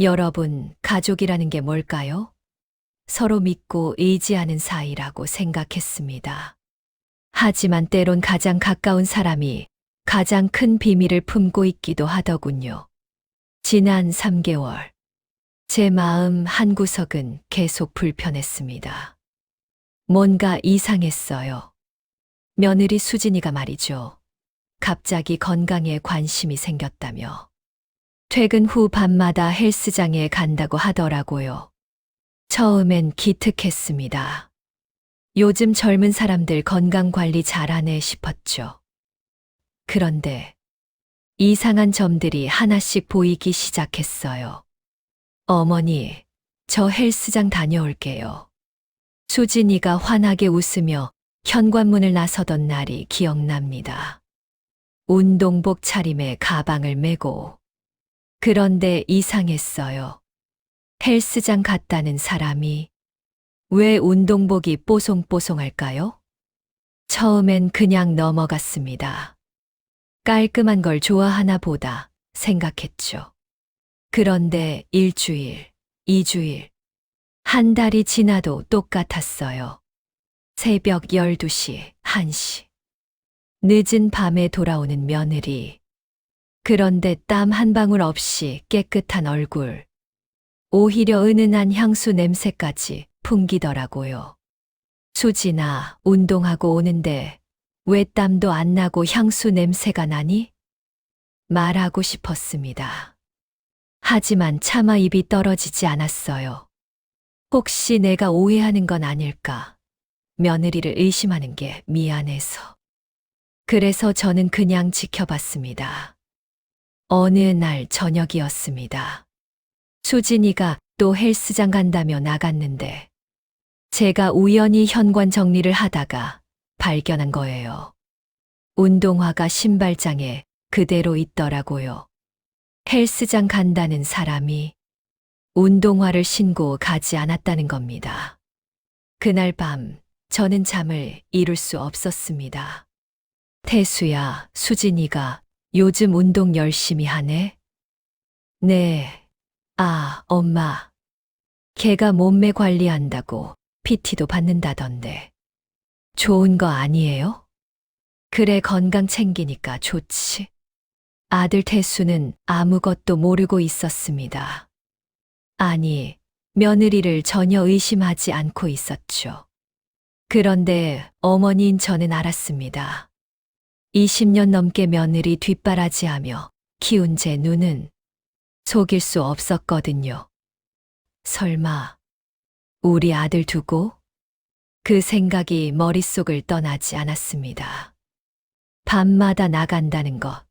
여러분, 가족이라는 게 뭘까요? 서로 믿고 의지하는 사이라고 생각했습니다. 하지만 때론 가장 가까운 사람이 가장 큰 비밀을 품고 있기도 하더군요. 지난 3개월, 제 마음 한구석은 계속 불편했습니다. 뭔가 이상했어요. 며느리 수진이가 말이죠. 갑자기 건강에 관심이 생겼다며. 퇴근 후 밤마다 헬스장에 간다고 하더라고요. 처음엔 기특했습니다. 요즘 젊은 사람들 건강 관리 잘하네 싶었죠. 그런데 이상한 점들이 하나씩 보이기 시작했어요. 어머니, 저 헬스장 다녀올게요. 수진이가 환하게 웃으며 현관문을 나서던 날이 기억납니다. 운동복 차림에 가방을 메고. 그런데 이상했어요. 헬스장 갔다는 사람이 왜 운동복이 뽀송뽀송할까요? 처음엔 그냥 넘어갔습니다. 깔끔한 걸 좋아하나 보다 생각했죠. 그런데 일주일, 2주일, 한 달이 지나도 똑같았어요. 새벽 12시, 1시. 늦은 밤에 돌아오는 며느리. 그런데 땀 한 방울 없이 깨끗한 얼굴. 오히려 은은한 향수 냄새까지 풍기더라고요. 수진아, 운동하고 오는데 왜 땀도 안 나고 향수 냄새가 나니? 말하고 싶었습니다. 하지만 차마 입이 떨어지지 않았어요. 혹시 내가 오해하는 건 아닐까? 며느리를 의심하는 게 미안해서. 그래서 저는 그냥 지켜봤습니다. 어느 날 저녁이었습니다. 수진이가 또 헬스장 간다며 나갔는데 제가 우연히 현관 정리를 하다가 발견한 거예요. 운동화가 신발장에 그대로 있더라고요. 헬스장 간다는 사람이 운동화를 신고 가지 않았다는 겁니다. 그날 밤 저는 잠을 이룰 수 없었습니다. 태수야, 수진이가 요즘 운동 열심히 하네? 네. 아, 엄마. 걔가 몸매 관리한다고 PT도 받는다던데. 좋은 거 아니에요? 그래, 건강 챙기니까 좋지. 아들 태수는 아무것도 모르고 있었습니다. 아니, 며느리를 전혀 의심하지 않고 있었죠. 그런데 어머니인 저는 알았습니다. 20년 넘게 며느리 뒷바라지하며 키운 제 눈은 속일 수 없었거든요. 설마 우리 아들 두고? 그 생각이 머릿속을 떠나지 않았습니다. 밤마다 나간다는 것,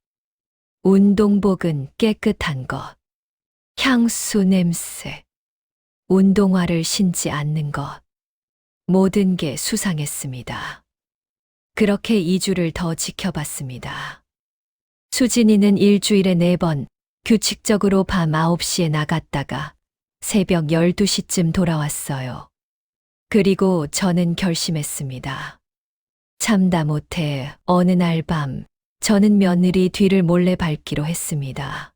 운동복은 깨끗한 것, 향수 냄새, 운동화를 신지 않는 것, 모든 게 수상했습니다. 그렇게 2주를 더 지켜봤습니다. 수진이는 일주일에 4번 규칙적으로 밤 9시에 나갔다가 새벽 12시쯤 돌아왔어요. 그리고 저는 결심했습니다. 참다 못해 어느 날 밤 저는 며느리 뒤를 몰래 밟기로 했습니다.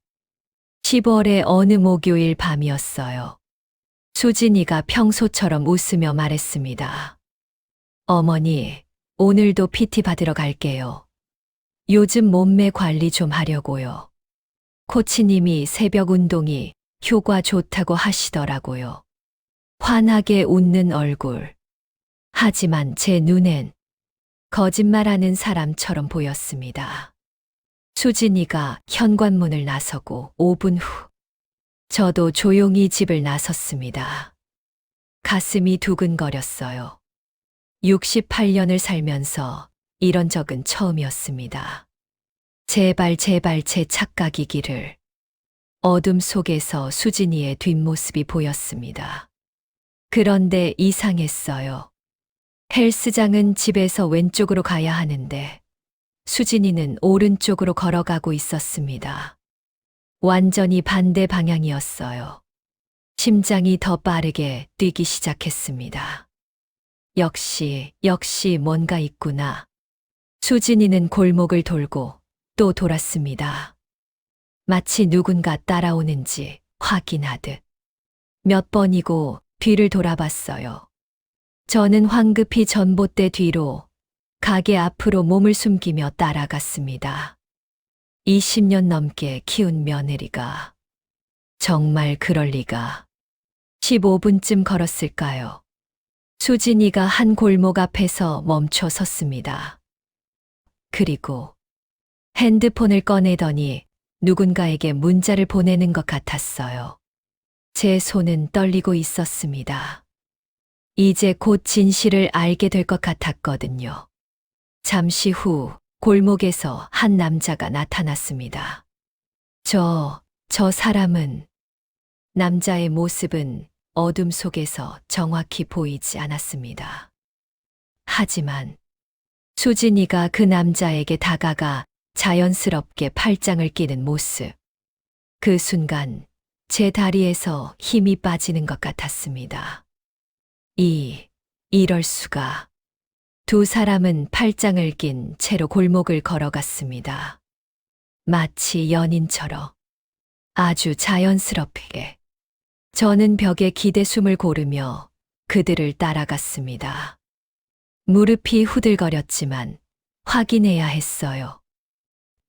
10월의 어느 목요일 밤이었어요. 수진이가 평소처럼 웃으며 말했습니다. 어머니, 오늘도 PT 받으러 갈게요. 요즘 몸매 관리 좀 하려고요. 코치님이 새벽 운동이 효과 좋다고 하시더라고요. 환하게 웃는 얼굴. 하지만 제 눈엔 거짓말하는 사람처럼 보였습니다. 수진이가 현관문을 나서고 5분 후, 저도 조용히 집을 나섰습니다. 가슴이 두근거렸어요. 68년을 살면서 이런 적은 처음이었습니다. 제발 제발 제 착각이기를. 어둠 속에서 수진이의 뒷모습이 보였습니다. 그런데 이상했어요. 헬스장은 집에서 왼쪽으로 가야 하는데 수진이는 오른쪽으로 걸어가고 있었습니다. 완전히 반대 방향이었어요. 심장이 더 빠르게 뛰기 시작했습니다. 역시 뭔가 있구나. 수진이는 골목을 돌고 또 돌았습니다. 마치 누군가 따라오는지 확인하듯 몇 번이고 뒤를 돌아봤어요. 저는 황급히 전봇대 뒤로 가게 앞으로 몸을 숨기며 따라갔습니다. 20년 넘게 키운 며느리가 정말 그럴 리가. 15분쯤 걸었을까요? 수진이가 한 골목 앞에서 멈춰 섰습니다. 그리고 핸드폰을 꺼내더니 누군가에게 문자를 보내는 것 같았어요. 제 손은 떨리고 있었습니다. 이제 곧 진실을 알게 될 것 같았거든요. 잠시 후 골목에서 한 남자가 나타났습니다. 저 사람은, 남자의 모습은 어둠 속에서 정확히 보이지 않았습니다. 하지만 수진이가 그 남자에게 다가가 자연스럽게 팔짱을 끼는 모습. 그 순간 제 다리에서 힘이 빠지는 것 같았습니다. 이럴 수가. 두 사람은 팔짱을 낀 채로 골목을 걸어갔습니다. 마치 연인처럼 아주 자연스럽게. 저는 벽에 기대 숨을 고르며 그들을 따라갔습니다. 무릎이 후들거렸지만 확인해야 했어요.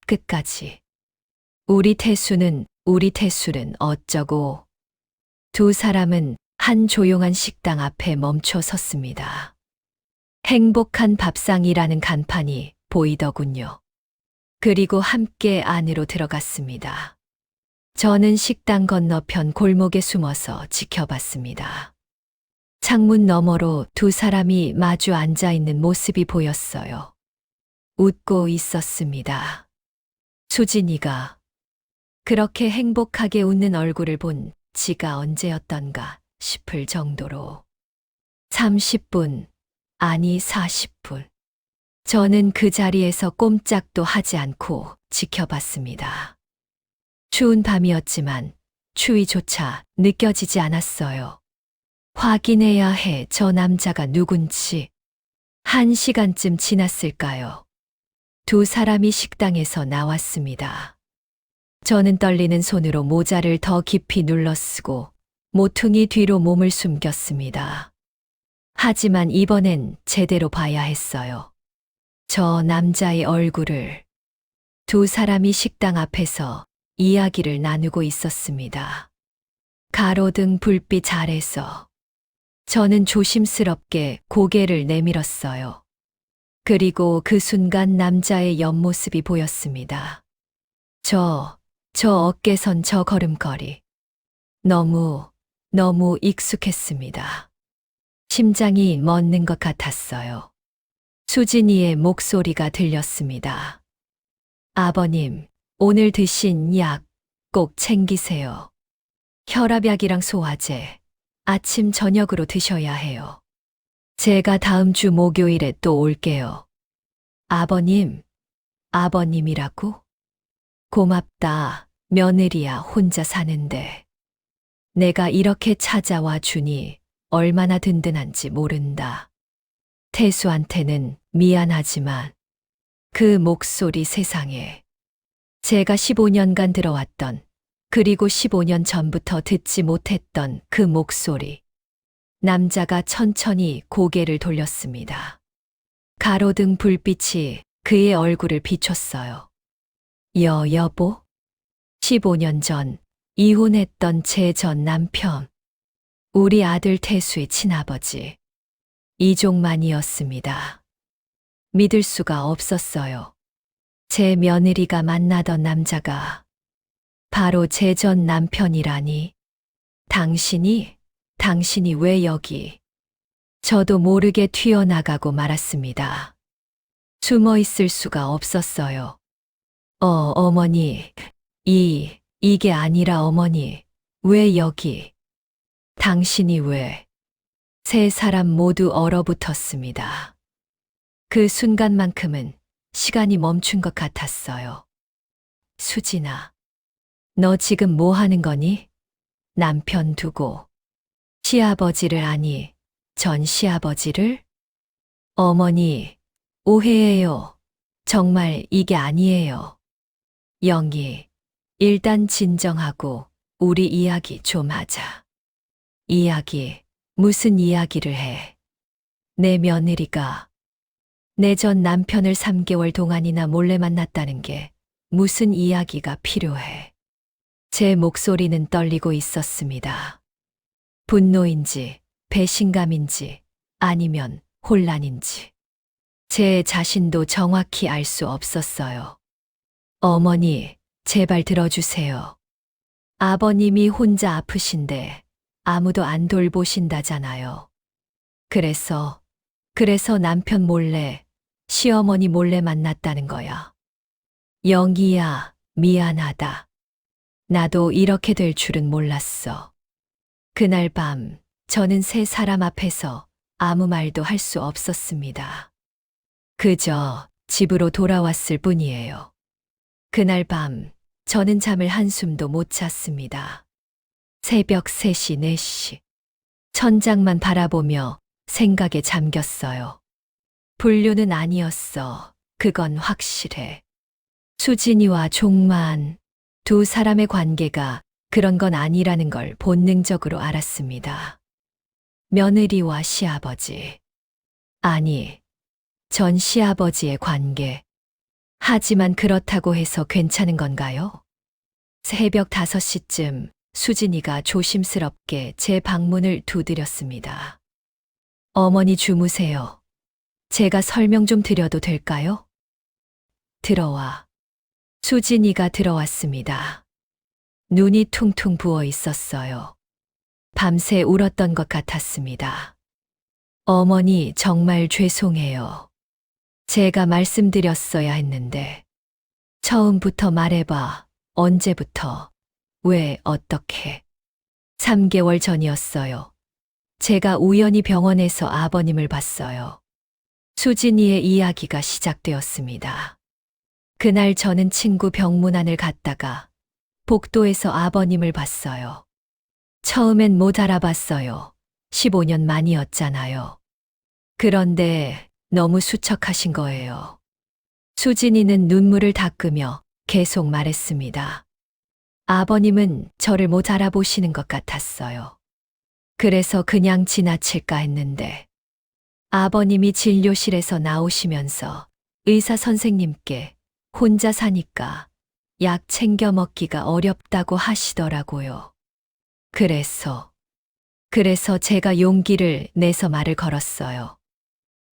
끝까지. 우리 태수는 어쩌고. 두 사람은 한 조용한 식당 앞에 멈춰 섰습니다. 행복한 밥상이라는 간판이 보이더군요. 그리고 함께 안으로 들어갔습니다. 저는 식당 건너편 골목에 숨어서 지켜봤습니다. 창문 너머로 두 사람이 마주 앉아 있는 모습이 보였어요. 웃고 있었습니다. 수진이가 그렇게 행복하게 웃는 얼굴을 본 지가 언제였던가 싶을 정도로. 30분, 아니 40분. 저는 그 자리에서 꼼짝도 하지 않고 지켜봤습니다. 추운 밤이었지만 추위조차 느껴지지 않았어요. 확인해야 해. 저 남자가 누군지. 1시간쯤 지났을까요? 두 사람이 식당에서 나왔습니다. 저는 떨리는 손으로 모자를 더 깊이 눌러 쓰고 모퉁이 뒤로 몸을 숨겼습니다. 하지만 이번엔 제대로 봐야 했어요. 저 남자의 얼굴을. 두 사람이 식당 앞에서 이야기를 나누고 있었습니다. 가로등 불빛 아래서 저는 조심스럽게 고개를 내밀었어요. 그리고 그 순간 남자의 옆모습이 보였습니다. 저 어깨선 저 걸음걸이. 너무 익숙했습니다. 심장이 멎는 것 같았어요. 수진이의 목소리가 들렸습니다. 아버님, 오늘 드신 약 꼭 챙기세요. 혈압약이랑 소화제, 아침 저녁으로 드셔야 해요. 제가 다음 주 목요일에 또 올게요. 아버님이라고? 고맙다. 며느리야 혼자 사는데. 내가 이렇게 찾아와 주니 얼마나 든든한지 모른다. 태수한테는 미안하지만 그 목소리 세상에. 제가 15년간 들어왔던, 그리고 15년 전부터 듣지 못했던 그 목소리. 남자가 천천히 고개를 돌렸습니다. 가로등 불빛이 그의 얼굴을 비췄어요. 여보? 15년 전 이혼했던 제 전 남편. 우리 아들 태수의 친아버지. 이종만이었습니다. 믿을 수가 없었어요. 제 며느리가 만나던 남자가 바로 제 전 남편이라니. 당신이 왜 여기? 저도 모르게 튀어나가고 말았습니다. 숨어 있을 수가 없었어요. 어머니, 이게 아니라 어머니, 왜 여기? 당신이 왜? 세 사람 모두 얼어붙었습니다. 그 순간만큼은 시간이 멈춘 것 같았어요. 수진아, 너 지금 뭐 하는 거니? 남편 두고. 시아버지를 아니, 전 시아버지를? 어머니, 오해예요. 정말 이게 아니에요. 영희, 일단 진정하고 우리 이야기 좀 하자. 이야기, 무슨 이야기를 해? 내 며느리가 내 전 남편을 3개월 동안이나 몰래 만났다는 게 무슨 이야기가 필요해? 제 목소리는 떨리고 있었습니다. 분노인지, 배신감인지, 아니면 혼란인지. 제 자신도 정확히 알 수 없었어요. 어머니, 제발 들어주세요. 아버님이 혼자 아프신데 아무도 안 돌보신다잖아요. 그래서 남편 몰래, 시어머니 몰래 만났다는 거야. 영희야, 미안하다. 나도 이렇게 될 줄은 몰랐어. 그날 밤, 저는 세 사람 앞에서 아무 말도 할 수 없었습니다. 그저 집으로 돌아왔을 뿐이에요. 그날 밤, 저는 잠을 한숨도 못 잤습니다. 새벽 3시, 4시. 천장만 바라보며 생각에 잠겼어요. 불륜은 아니었어. 그건 확실해. 수진이와 종만, 두 사람의 관계가 그런 건 아니라는 걸 본능적으로 알았습니다. 며느리와 시아버지. 아니, 전 시아버지의 관계. 하지만 그렇다고 해서 괜찮은 건가요? 새벽 5시쯤 수진이가 조심스럽게 제 방문을 두드렸습니다. 어머니 주무세요. 제가 설명 좀 드려도 될까요? 들어와. 수진이가 들어왔습니다. 눈이 퉁퉁 부어 있었어요. 밤새 울었던 것 같았습니다. 어머니 정말 죄송해요. 제가 말씀드렸어야 했는데. 처음부터 말해봐. 언제부터? 왜, 어떻게? 3개월 전이었어요. 제가 우연히 병원에서 아버님을 봤어요. 수진이의 이야기가 시작되었습니다. 그날 저는 친구 병문안을 갔다가 복도에서 아버님을 봤어요. 처음엔 못 알아봤어요. 15년 만이었잖아요. 그런데 너무 수척하신 거예요. 수진이는 눈물을 닦으며 계속 말했습니다. 아버님은 저를 못 알아보시는 것 같았어요. 그래서 그냥 지나칠까 했는데 아버님이 진료실에서 나오시면서 의사 선생님께 혼자 사니까 약 챙겨 먹기가 어렵다고 하시더라고요. 그래서 제가 용기를 내서 말을 걸었어요.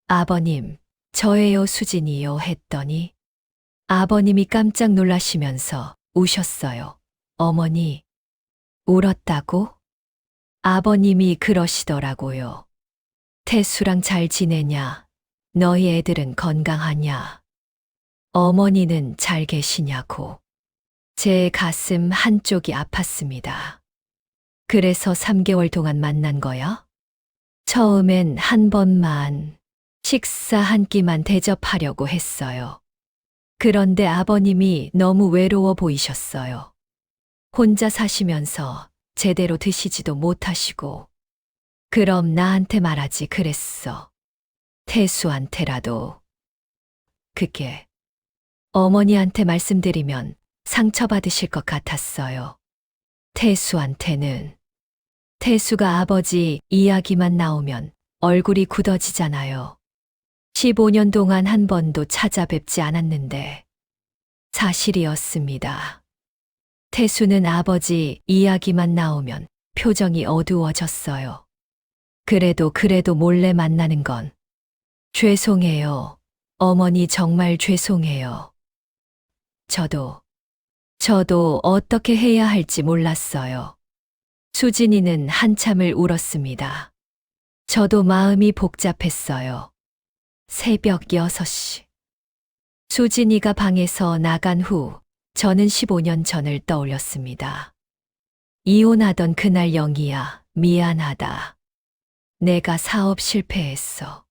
아버님, 저예요, 수진이요 했더니 아버님이 깜짝 놀라시면서 우셨어요. 어머니, 울었다고? 아버님이 그러시더라고요. 태수랑 잘 지내냐? 너희 애들은 건강하냐? 어머니는 잘 계시냐고. 제 가슴 한쪽이 아팠습니다. 그래서 3개월 동안 만난 거야? 처음엔 한 번만, 식사 한 끼만 대접하려고 했어요. 그런데 아버님이 너무 외로워 보이셨어요. 혼자 사시면서 제대로 드시지도 못하시고. 그럼 나한테 말하지 그랬어. 태수한테라도. 그게 어머니한테 말씀드리면 상처받으실 것 같았어요. 태수한테는. 태수가 아버지 이야기만 나오면 얼굴이 굳어지잖아요. 15년 동안 한 번도 찾아뵙지 않았는데 사실이었습니다. 태수는 아버지 이야기만 나오면 표정이 어두워졌어요. 그래도 몰래 만나는 건 죄송해요. 어머니 정말 죄송해요. 저도 어떻게 해야 할지 몰랐어요. 수진이는 한참을 울었습니다. 저도 마음이 복잡했어요. 새벽 6시. 수진이가 방에서 나간 후 저는 15년 전을 떠올렸습니다. 이혼하던 그날 영희야, 미안하다. 내가 사업 실패했어.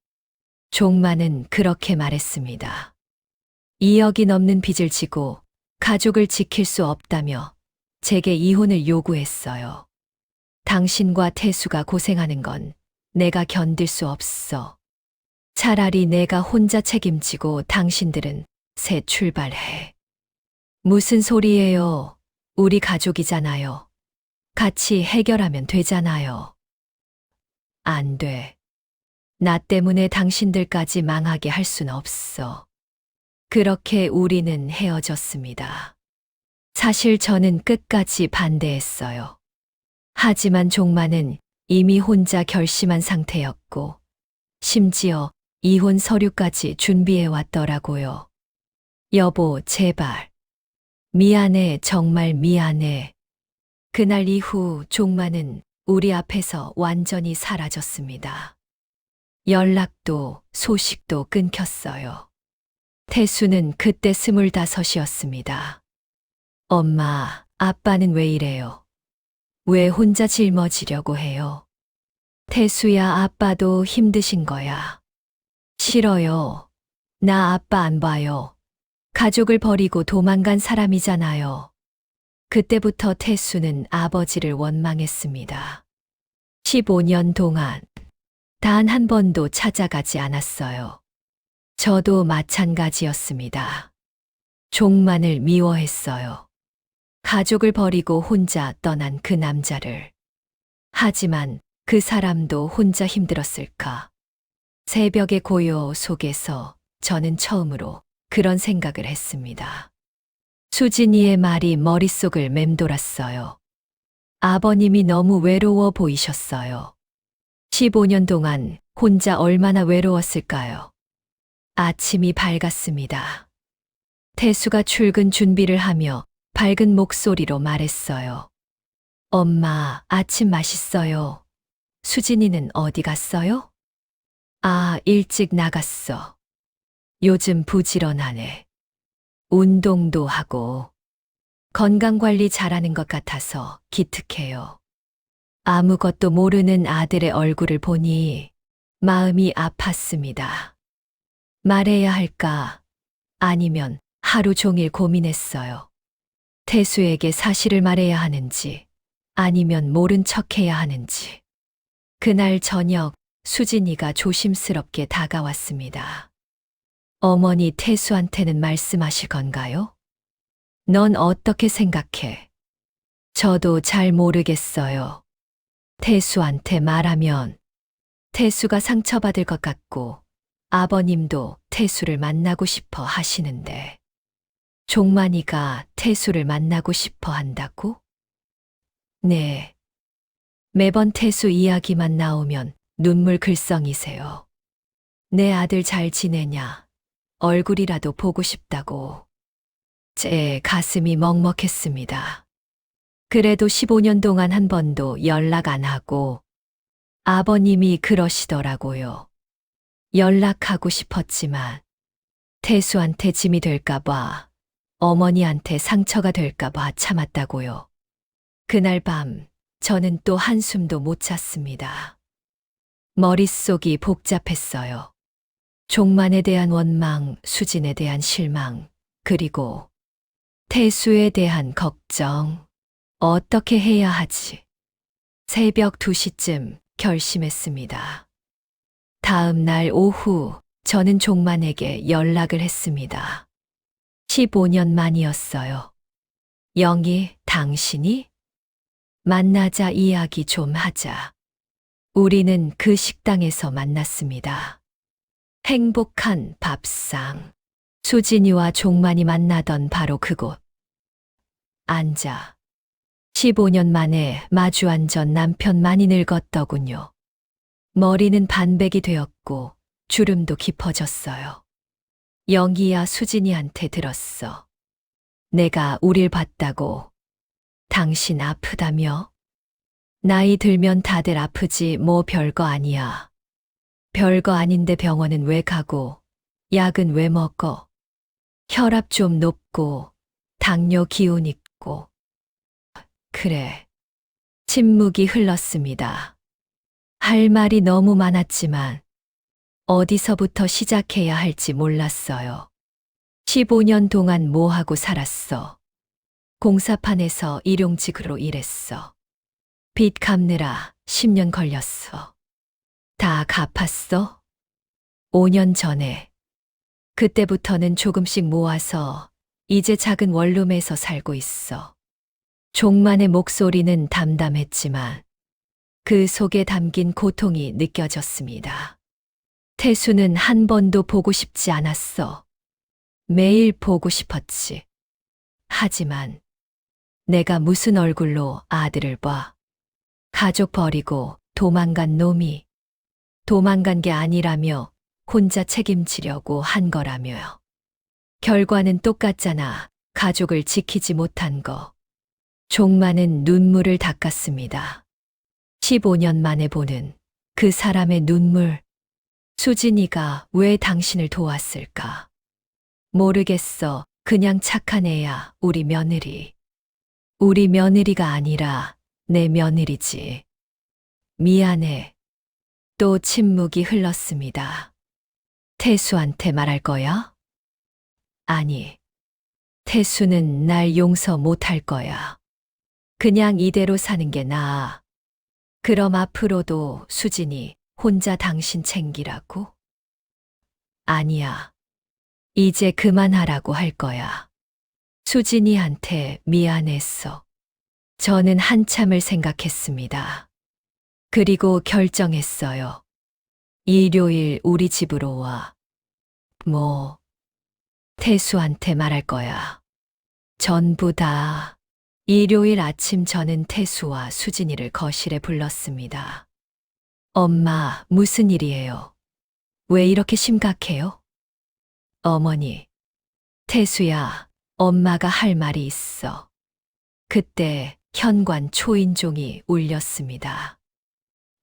종만은 그렇게 말했습니다. 2억이 넘는 빚을 지고 가족을 지킬 수 없다며 제게 이혼을 요구했어요. 당신과 태수가 고생하는 건 내가 견딜 수 없어. 차라리 내가 혼자 책임지고 당신들은 새 출발해. 무슨 소리예요? 우리 가족이잖아요. 같이 해결하면 되잖아요. 안 돼. 나 때문에 당신들까지 망하게 할 순 없어. 그렇게 우리는 헤어졌습니다. 사실 저는 끝까지 반대했어요. 하지만 종만은 이미 혼자 결심한 상태였고, 심지어 이혼 서류까지 준비해 왔더라고요. 여보, 제발. 미안해, 정말 미안해. 그날 이후 종만은 우리 앞에서 완전히 사라졌습니다. 연락도 소식도 끊겼어요. 태수는 그때 25이었습니다. 엄마, 아빠는 왜 이래요? 왜 혼자 짊어지려고 해요? 태수야, 아빠도 힘드신 거야. 싫어요. 나 아빠 안 봐요. 가족을 버리고 도망간 사람이잖아요. 그때부터 태수는 아버지를 원망했습니다. 15년 동안 단 한 번도 찾아가지 않았어요. 저도 마찬가지였습니다. 종만을 미워했어요. 가족을 버리고 혼자 떠난 그 남자를. 하지만 그 사람도 혼자 힘들었을까? 새벽의 고요 속에서 저는 처음으로 그런 생각을 했습니다. 수진이의 말이 머릿속을 맴돌았어요. 아버님이 너무 외로워 보이셨어요. 15년 동안 혼자 얼마나 외로웠을까요? 아침이 밝았습니다. 태수가 출근 준비를 하며 밝은 목소리로 말했어요. 엄마, 아침 맛있어요. 수진이는 어디 갔어요? 아, 일찍 나갔어. 요즘 부지런하네. 운동도 하고 건강관리 잘하는 것 같아서 기특해요. 아무것도 모르는 아들의 얼굴을 보니 마음이 아팠습니다. 말해야 할까? 아니면 하루 종일 고민했어요. 태수에게 사실을 말해야 하는지, 아니면 모른 척해야 하는지. 그날 저녁 수진이가 조심스럽게 다가왔습니다. 어머니, 태수한테는 말씀하실 건가요? 넌 어떻게 생각해? 저도 잘 모르겠어요. 태수한테 말하면 태수가 상처받을 것 같고 아버님도 태수를 만나고 싶어 하시는데 종만이가 태수를 만나고 싶어 한다고? 네. 매번 태수 이야기만 나오면 눈물 글썽이세요. 내 아들 잘 지내냐? 얼굴이라도 보고 싶다고. 제 가슴이 먹먹했습니다. 그래도 15년 동안 한 번도 연락 안 하고 아버님이 그러시더라고요. 연락하고 싶었지만 태수한테 짐이 될까봐, 어머니한테 상처가 될까봐 참았다고요. 그날 밤 저는 또 한숨도 못 잤습니다. 머릿속이 복잡했어요. 종만에 대한 원망, 수진에 대한 실망, 그리고 태수에 대한 걱정. 어떻게 해야 하지? 새벽 2시쯤 결심했습니다. 다음 날 오후 저는 종만에게 연락을 했습니다. 15년 만이었어요. 영희, 당신이? 만나자, 이야기 좀 하자. 우리는 그 식당에서 만났습니다. 행복한 밥상. 수진이와 종만이 만나던 바로 그곳. 앉아. 15년 만에 마주 앉은 남편 많이 늙었더군요. 머리는 반백이 되었고 주름도 깊어졌어요. 영희야, 수진이한테 들었어. 내가 우릴 봤다고. 당신 아프다며? 나이 들면 다들 아프지 뭐 별거 아니야. 별거 아닌데 병원은 왜 가고 약은 왜 먹어? 혈압 좀 높고 당뇨 기운 있고. 그래. 침묵이 흘렀습니다. 할 말이 너무 많았지만 어디서부터 시작해야 할지 몰랐어요. 15년 동안 뭐 하고 살았어? 공사판에서 일용직으로 일했어. 빚 갚느라 10년 걸렸어. 다 갚았어? 5년 전에. 그때부터는 조금씩 모아서 이제 작은 원룸에서 살고 있어. 종만의 목소리는 담담했지만 그 속에 담긴 고통이 느껴졌습니다. 태수는 한 번도 보고 싶지 않았어. 매일 보고 싶었지. 하지만 내가 무슨 얼굴로 아들을 봐. 가족 버리고 도망간 놈이 도망간 게 아니라며 혼자 책임지려고 한 거라며요. 결과는 똑같잖아. 가족을 지키지 못한 거. 종만은 눈물을 닦았습니다. 15년 만에 보는 그 사람의 눈물. 수진이가 왜 당신을 도왔을까? 모르겠어. 그냥 착한 애야. 우리 며느리. 우리 며느리가 아니라 내 며느리지. 미안해. 또 침묵이 흘렀습니다. 태수한테 말할 거야? 아니. 태수는 날 용서 못할 거야. 그냥 이대로 사는 게 나아. 그럼 앞으로도 수진이 혼자 당신 챙기라고? 아니야. 이제 그만하라고 할 거야. 수진이한테 미안했어. 저는 한참을 생각했습니다. 그리고 결정했어요. 일요일 우리 집으로 와. 뭐, 태수한테 말할 거야. 전부 다. 일요일 아침 저는 태수와 수진이를 거실에 불렀습니다. 엄마, 무슨 일이에요? 왜 이렇게 심각해요? 어머니, 태수야, 엄마가 할 말이 있어. 그때 현관 초인종이 울렸습니다.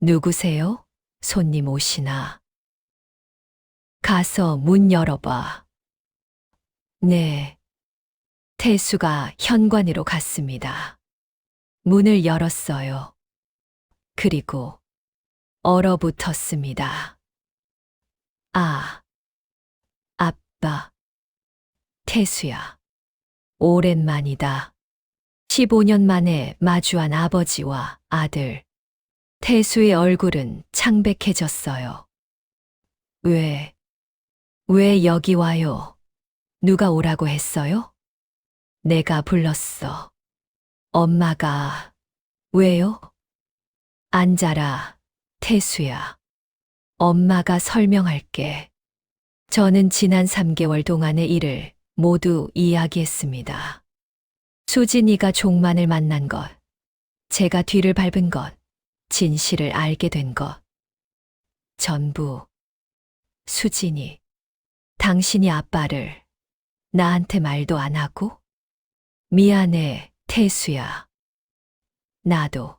누구세요? 손님 오시나? 가서 문 열어봐. 네. 태수가 현관으로 갔습니다. 문을 열었어요. 그리고 얼어붙었습니다. 아, 아빠. 태수야. 오랜만이다. 15년 만에 마주한 아버지와 아들. 태수의 얼굴은 창백해졌어요. 왜 여기 와요? 누가 오라고 했어요? 내가 불렀어. 엄마가. 왜요? 앉아라, 태수야. 엄마가 설명할게. 저는 지난 3개월 동안의 일을 모두 이야기했습니다. 수진이가 종만을 만난 것, 제가 뒤를 밟은 것, 진실을 알게 된 것. 전부. 수진이, 당신이 아빠를 나한테 말도 안 하고? 미안해, 태수야. 나도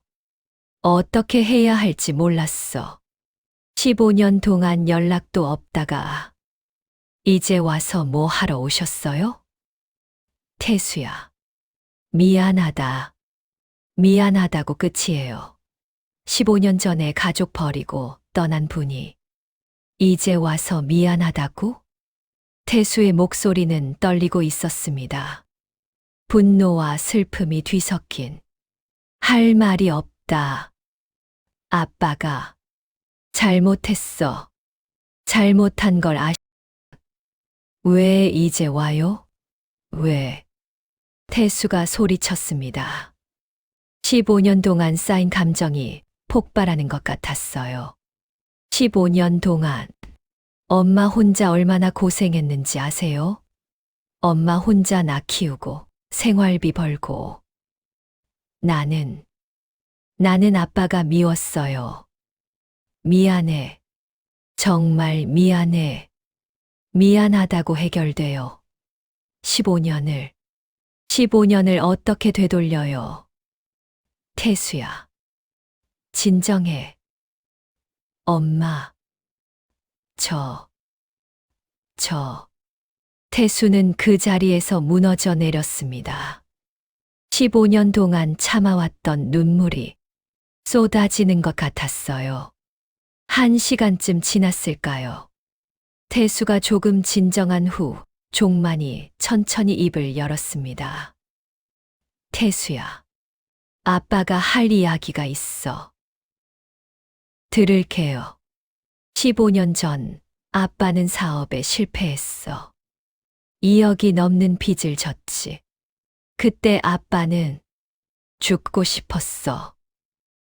어떻게 해야 할지 몰랐어. 15년 동안 연락도 없다가 이제 와서 뭐 하러 오셨어요? 태수야. 미안하다. 미안하다고 끝이에요. 15년 전에 가족 버리고 떠난 분이 이제 와서 미안하다고? 태수의 목소리는 떨리고 있었습니다. 분노와 슬픔이 뒤섞인. 할 말이 없다. 아빠가 잘못했어. 잘못한 걸 왜 이제 와요? 왜? 태수가 소리쳤습니다. 15년 동안 쌓인 감정이 폭발하는 것 같았어요. 15년 동안 엄마 혼자 얼마나 고생했는지 아세요? 엄마 혼자 나 키우고 생활비 벌고. 나는 아빠가 미웠어요. 미안해. 정말 미안해. 미안하다고 해결돼요. 15년을 어떻게 되돌려요? 태수야. 진정해. 엄마. 태수는 그 자리에서 무너져 내렸습니다. 15년 동안 참아왔던 눈물이 쏟아지는 것 같았어요. 1시간쯤 지났을까요? 태수가 조금 진정한 후 종만이 천천히 입을 열었습니다. 태수야, 아빠가 할 이야기가 있어. 들을게요. 15년 전 아빠는 사업에 실패했어. 2억이 넘는 빚을 졌지. 그때 아빠는 죽고 싶었어.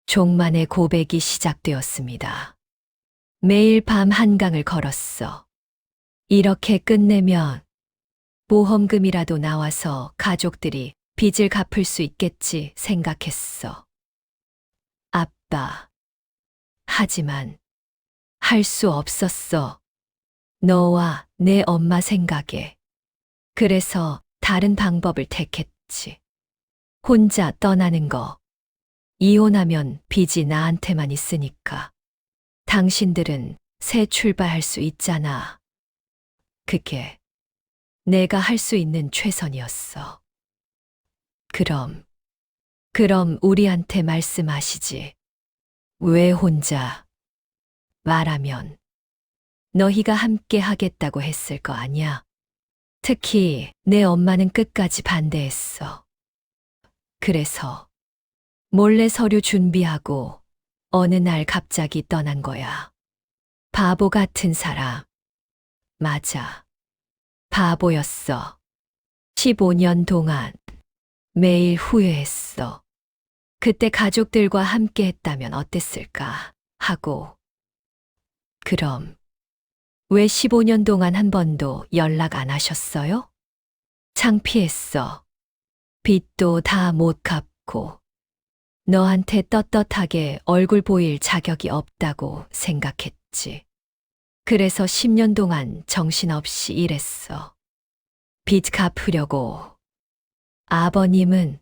종만의 고백이 시작되었습니다. 매일 밤 한강을 걸었어. 이렇게 끝내면 보험금이라도 나와서 가족들이 빚을 갚을 수 있겠지 생각했어. 아빠. 하지만 할 수 없었어. 너와 내 엄마 생각에. 그래서 다른 방법을 택했지. 혼자 떠나는 거. 이혼하면 빚이 나한테만 있으니까. 당신들은 새 출발할 수 있잖아. 그게 내가 할 수 있는 최선이었어. 그럼 우리한테 말씀하시지. 왜 혼자? 말하면 너희가 함께 하겠다고 했을 거 아니야. 특히 내 엄마는 끝까지 반대했어. 그래서 몰래 서류 준비하고 어느 날 갑자기 떠난 거야. 바보 같은 사람. 맞아. 바보였어. 15년 동안 매일 후회했어. 그때 가족들과 함께 했다면 어땠을까 하고. 그럼 왜 15년 동안 한 번도 연락 안 하셨어요? 창피했어. 빚도 다 못 갚고 너한테 떳떳하게 얼굴 보일 자격이 없다고 생각했지. 그래서 10년 동안 정신없이 일했어. 빚 갚으려고. 아버님은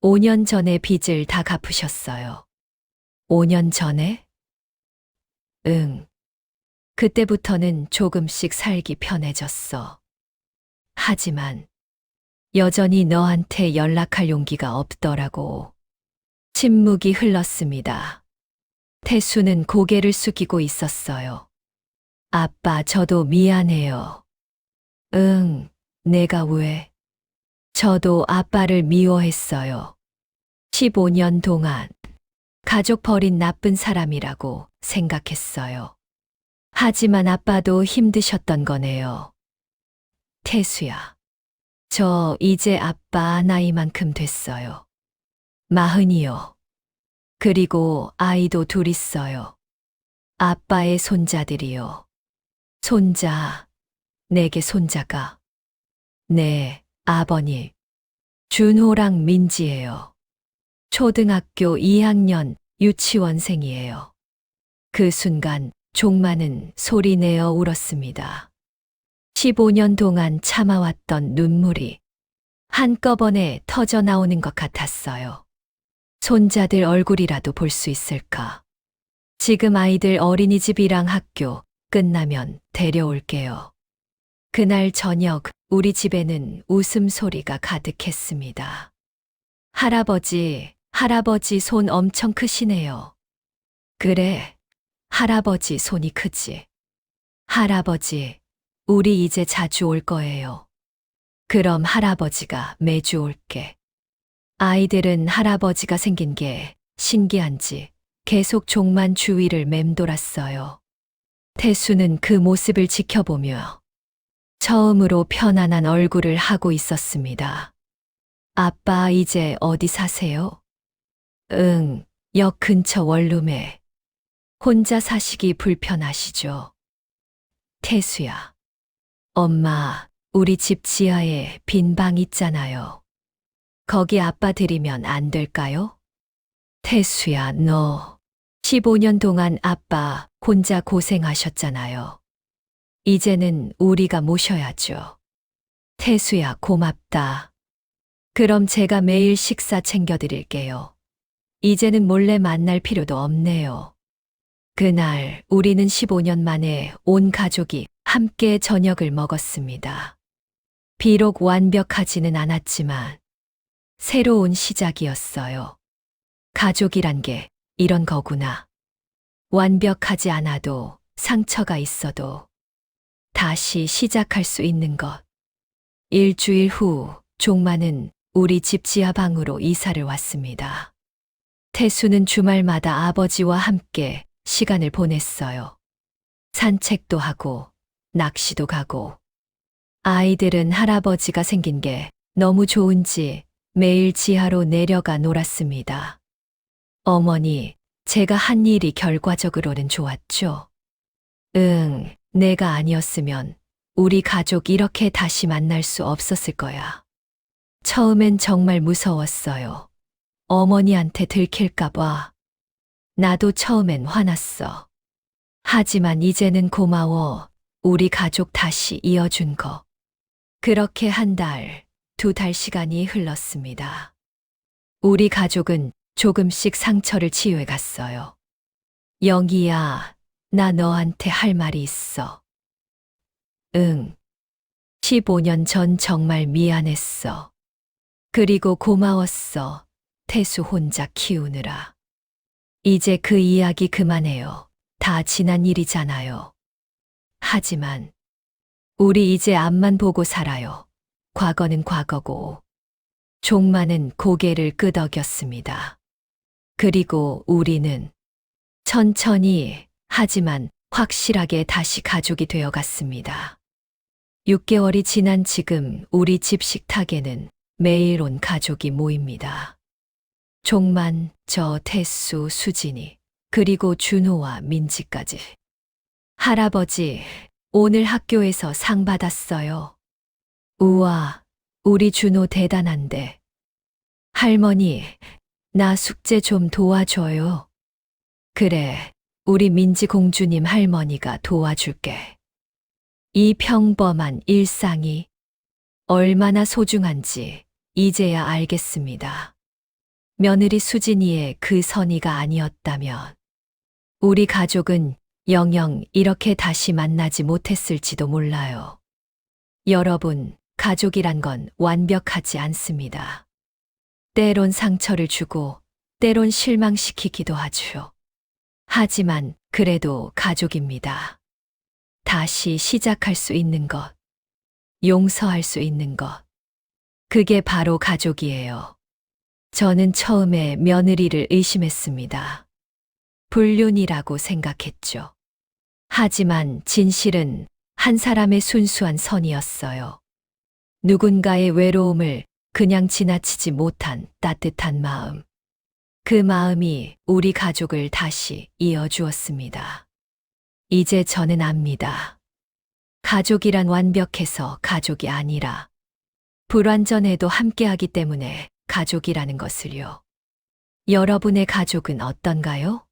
5년 전에 빚을 다 갚으셨어요. 5년 전에? 응. 그때부터는 조금씩 살기 편해졌어. 하지만 여전히 너한테 연락할 용기가 없더라고. 침묵이 흘렀습니다. 태수는 고개를 숙이고 있었어요. 아빠, 저도 미안해요. 응, 내가 왜? 저도 아빠를 미워했어요. 15년 동안 가족 버린 나쁜 사람이라고 생각했어요. 하지만 아빠도 힘드셨던 거네요. 태수야, 저 이제 아빠 나이만큼 됐어요. 40이요. 그리고 아이도 둘 있어요. 아빠의 손자들이요. 손자, 내게 손자가. 네, 아버님. 준호랑 민지예요. 초등학교 2학년 유치원생이에요. 그 순간 종만은 소리내어 울었습니다. 15년 동안 참아왔던 눈물이 한꺼번에 터져 나오는 것 같았어요. 손자들 얼굴이라도 볼 수 있을까? 지금 아이들 어린이집이랑 학교 끝나면 데려올게요. 그날 저녁 우리 집에는 웃음소리가 가득했습니다. 할아버지 손 엄청 크시네요. 그래, 할아버지 손이 크지. 할아버지, 우리 이제 자주 올 거예요. 그럼 할아버지가 매주 올게. 아이들은 할아버지가 생긴 게 신기한지 계속 종만 주위를 맴돌았어요. 태수는 그 모습을 지켜보며 처음으로 편안한 얼굴을 하고 있었습니다. 아빠, 이제 어디 사세요? 응, 역 근처 원룸에. 혼자 사시기 불편하시죠? 태수야. 엄마, 우리 집 지하에 빈 방 있잖아요. 거기 아빠 드리면 안 될까요? 태수야, 너 15년 동안 아빠 혼자 고생하셨잖아요. 이제는 우리가 모셔야죠. 태수야, 고맙다. 그럼 제가 매일 식사 챙겨드릴게요. 이제는 몰래 만날 필요도 없네요. 그날 우리는 15년 만에 온 가족이 함께 저녁을 먹었습니다. 비록 완벽하지는 않았지만 새로운 시작이었어요. 가족이란 게 이런 거구나. 완벽하지 않아도 상처가 있어도 다시 시작할 수 있는 것. 일주일 후 종만은 우리 집 지하방으로 이사를 왔습니다. 태수는 주말마다 아버지와 함께 시간을 보냈어요. 산책도 하고 낚시도 가고. 아이들은 할아버지가 생긴 게 너무 좋은지 매일 지하로 내려가 놀았습니다. 어머니, 제가 한 일이 결과적으로는 좋았죠. 응, 내가 아니었으면 우리 가족 이렇게 다시 만날 수 없었을 거야. 처음엔 정말 무서웠어요. 어머니한테 들킬까봐. 나도 처음엔 화났어. 하지만 이제는 고마워. 우리 가족 다시 이어준 거. 그렇게 한 달, 2달 시간이 흘렀습니다. 우리 가족은 조금씩 상처를 치유해 갔어요. 영희야, 나 너한테 할 말이 있어. 응. 15년 전 정말 미안했어. 그리고 고마웠어. 태수 혼자 키우느라. 이제 그 이야기 그만해요. 다 지난 일이잖아요. 하지만 우리 이제 앞만 보고 살아요. 과거는 과거고. 종만은 고개를 끄덕였습니다. 그리고 우리는 천천히 하지만 확실하게 다시 가족이 되어 갔습니다. 6개월이 지난 지금 우리 집 식탁에는 매일 온 가족이 모입니다. 종만, 저, 태수, 수진이, 그리고 준호와 민지까지. 할아버지, 오늘 학교에서 상 받았어요. 우와, 우리 준호 대단한데. 할머니, 나 숙제 좀 도와줘요. 그래, 우리 민지 공주님 할머니가 도와줄게. 이 평범한 일상이 얼마나 소중한지 이제야 알겠습니다. 며느리 수진이의 그 선의가 아니었다면 우리 가족은 영영 이렇게 다시 만나지 못했을지도 몰라요. 여러분, 가족이란 건 완벽하지 않습니다. 때론 상처를 주고 때론 실망시키기도 하죠. 하지만 그래도 가족입니다. 다시 시작할 수 있는 것, 용서할 수 있는 것. 그게 바로 가족이에요. 저는 처음에 며느리를 의심했습니다. 불륜이라고 생각했죠. 하지만 진실은 한 사람의 순수한 선이었어요. 누군가의 외로움을 그냥 지나치지 못한 따뜻한 마음. 그 마음이 우리 가족을 다시 이어주었습니다. 이제 저는 압니다. 가족이란 완벽해서 가족이 아니라 불완전해도 함께하기 때문에 가족이라는 것을요. 여러분의 가족은 어떤가요?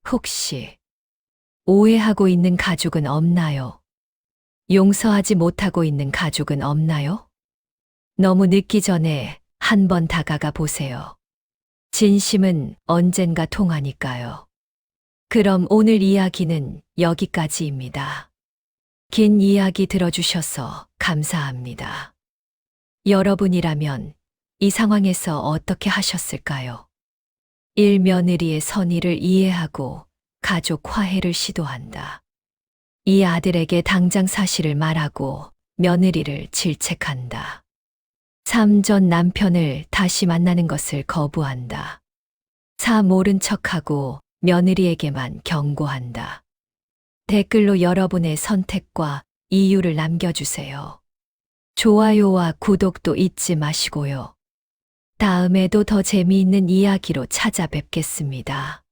혹시 오해하고 있는 가족은 없나요? 용서하지 못하고 있는 가족은 없나요? 너무 늦기 전에 한번 다가가 보세요. 진심은 언젠가 통하니까요. 그럼 오늘 이야기는 여기까지입니다. 긴 이야기 들어주셔서 감사합니다. 여러분이라면 이 상황에서 어떻게 하셨을까요? 일며느리의 선의를 이해하고 가족 화해를 시도한다. 이 아들에게 당장 사실을 말하고 며느리를 질책한다. 3전 남편을 다시 만나는 것을 거부한다. 4 모른 척하고 며느리에게만 경고한다. 댓글로 여러분의 선택과 이유를 남겨주세요. 좋아요와 구독도 잊지 마시고요. 다음에도 더 재미있는 이야기로 찾아뵙겠습니다.